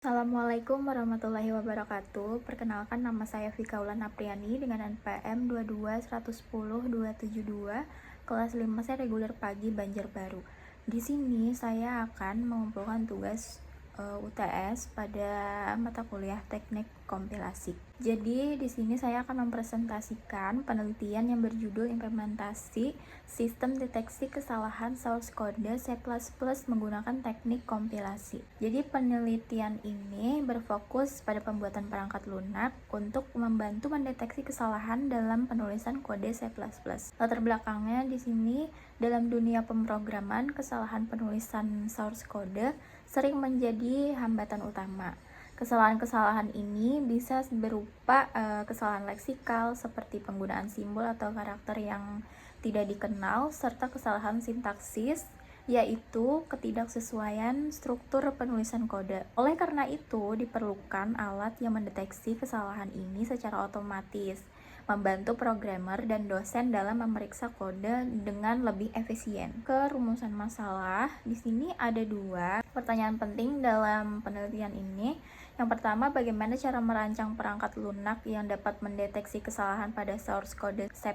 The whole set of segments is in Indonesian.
Assalamualaikum warahmatullahi wabarakatuh. Perkenalkan, nama saya Vika Ulan Apriani dengan NPM 2210272, kelas 5 saya reguler pagi Banjarbaru. Di sini saya akan mengumpulkan tugas UTS pada mata kuliah Teknik Kompilasi. Jadi di sini saya akan mempresentasikan penelitian yang berjudul implementasi sistem deteksi kesalahan source code C++ menggunakan teknik kompilasi. Jadi penelitian ini berfokus pada pembuatan perangkat lunak untuk membantu mendeteksi kesalahan dalam penulisan kode C++. Latar belakangnya di sini, dalam dunia pemrograman, kesalahan penulisan source code sering menjadi hambatan utama. Kesalahan-kesalahan ini bisa berupa kesalahan leksikal seperti penggunaan simbol atau karakter yang tidak dikenal, serta kesalahan sintaksis, yaitu ketidaksesuaian struktur penulisan kode. Oleh karena itu, diperlukan alat yang mendeteksi kesalahan ini secara otomatis, membantu programmer dan dosen dalam memeriksa kode dengan lebih efisien. Kerumusan masalah, di sini ada dua pertanyaan penting dalam penelitian ini. Yang pertama, bagaimana cara merancang perangkat lunak yang dapat mendeteksi kesalahan pada source code C++.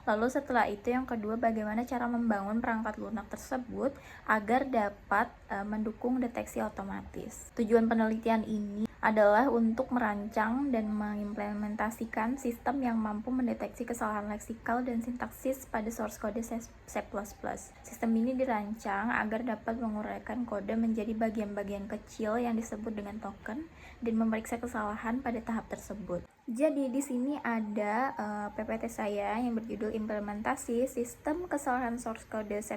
Lalu setelah itu yang kedua, bagaimana cara membangun perangkat lunak tersebut agar dapat mendukung deteksi otomatis. Tujuan penelitian ini adalah untuk merancang dan mengimplementasikan sistem yang mampu mendeteksi kesalahan leksikal dan sintaksis pada source code C++. Sistem ini dirancang agar dapat menguraikan kode menjadi bagian-bagian kecil yang disebut dengan token dan memeriksa kesalahan pada tahap tersebut. Jadi di sini ada PPT saya yang berjudul implementasi sistem kesalahan source code C++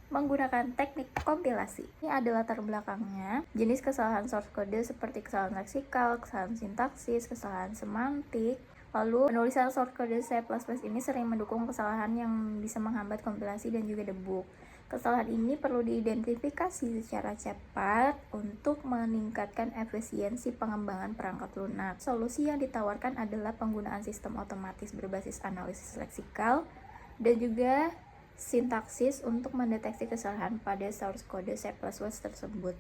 menggunakan teknik kompilasi. Ini adalah latar belakangnya. Jenis kesalahan source code seperti kesalahan leksikal, kesalahan sintaksis, kesalahan semantik. Lalu penulisan source code C++ ini sering mendukung kesalahan yang bisa menghambat kompilasi dan juga debug. Kesalahan ini perlu diidentifikasi secara cepat untuk meningkatkan efisiensi pengembangan perangkat lunak. Solusi yang ditawarkan adalah penggunaan sistem otomatis berbasis analisis leksikal dan juga sintaksis untuk mendeteksi kesalahan pada source code C++ tersebut.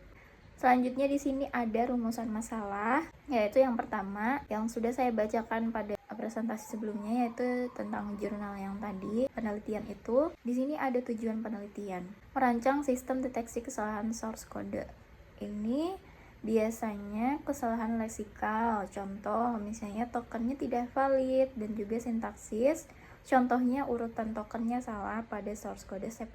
Selanjutnya di sini ada rumusan masalah, yaitu yang pertama yang sudah saya bacakan pada presentasi sebelumnya, yaitu tentang jurnal yang tadi, penelitian itu. Di sini ada tujuan penelitian. Merancang sistem deteksi kesalahan source code. Ini biasanya kesalahan leksikal, contoh misalnya tokennya tidak valid dan juga sintaksis. Contohnya urutan tokennya salah pada source code C++.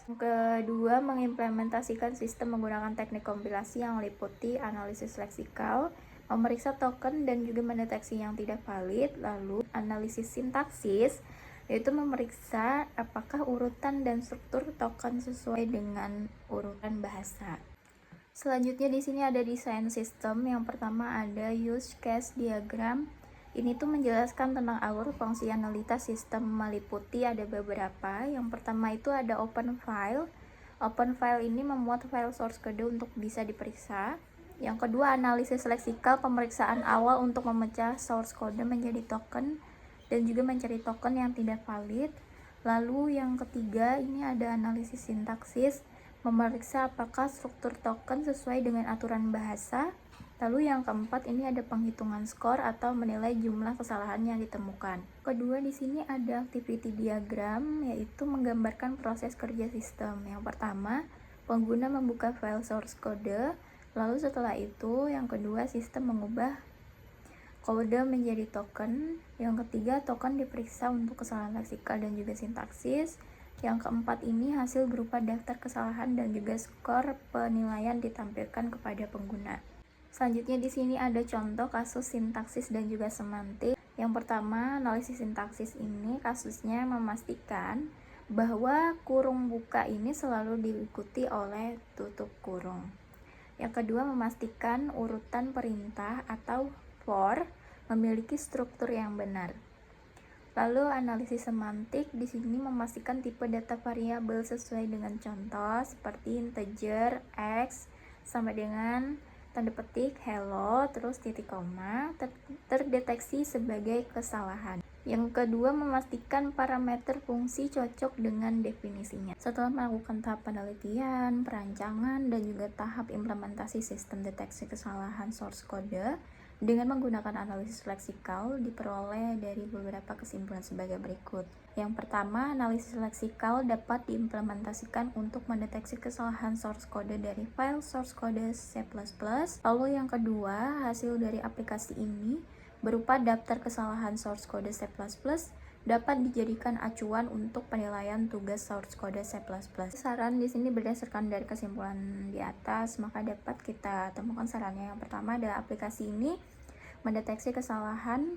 Kedua, mengimplementasikan sistem menggunakan teknik kompilasi yang meliputi analisis leksikal, memeriksa token dan juga mendeteksi yang tidak valid. Lalu analisis sintaksis, yaitu memeriksa apakah urutan dan struktur token sesuai dengan urutan bahasa. Selanjutnya di sini ada desain sistem. Yang pertama ada use case diagram. Ini tuh menjelaskan tentang alur fungsionalitas sistem, meliputi ada beberapa. Yang pertama itu ada open file. Open file ini memuat file source code untuk bisa diperiksa. Yang kedua, analisis leksikal, pemeriksaan awal untuk memecah source code menjadi token dan juga mencari token yang tidak valid. Lalu yang ketiga, ini ada analisis sintaksis, memeriksa apakah struktur token sesuai dengan aturan bahasa. Lalu yang keempat, ini ada penghitungan skor atau menilai jumlah kesalahan yang ditemukan. Kedua, di sini ada activity diagram, yaitu menggambarkan proses kerja sistem. Yang pertama, pengguna membuka file source code. Lalu setelah itu, yang kedua, sistem mengubah kode menjadi token. Yang ketiga, token diperiksa untuk kesalahan leksikal dan juga sintaksis. Yang keempat, ini hasil berupa daftar kesalahan dan juga skor penilaian ditampilkan kepada pengguna. Selanjutnya di sini ada contoh kasus sintaksis dan juga semantik. Yang pertama, analisis sintaksis ini kasusnya memastikan bahwa kurung buka ini selalu diikuti oleh tutup kurung. Yang kedua, memastikan urutan perintah atau for memiliki struktur yang benar. Lalu analisis semantik di sini memastikan tipe data variabel sesuai dengan contoh seperti integer, x sampai dengan tanda petik hello terus titik koma terdeteksi sebagai kesalahan. Yang kedua, memastikan parameter fungsi cocok dengan definisinya. Setelah melakukan tahap penelitian, perancangan, dan juga tahap implementasi sistem deteksi kesalahan source code dengan menggunakan analisis leksikal, diperoleh dari beberapa kesimpulan sebagai berikut. Yang pertama, analisis leksikal dapat diimplementasikan untuk mendeteksi kesalahan source code dari file source code C++. Lalu yang kedua, hasil dari aplikasi ini berupa daftar kesalahan source code C++ dapat dijadikan acuan untuk penilaian tugas source code C++. Saran di sini berdasarkan dari kesimpulan di atas, maka dapat kita temukan sarannya. Yang pertama adalah aplikasi ini mendeteksi kesalahan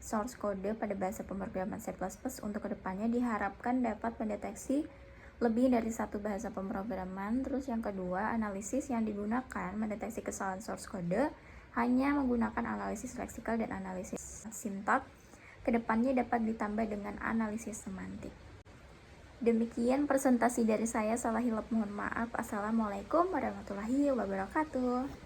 source code pada bahasa pemrograman C++. Untuk kedepannya diharapkan dapat mendeteksi lebih dari satu bahasa pemrograman. Terus yang kedua, analisis yang digunakan mendeteksi kesalahan source code hanya menggunakan analisis leksikal dan analisis sintak. Kedepannya dapat ditambah dengan analisis semantik. Demikian presentasi dari saya, salah hilap mohon maaf. Assalamualaikum warahmatullahi wabarakatuh.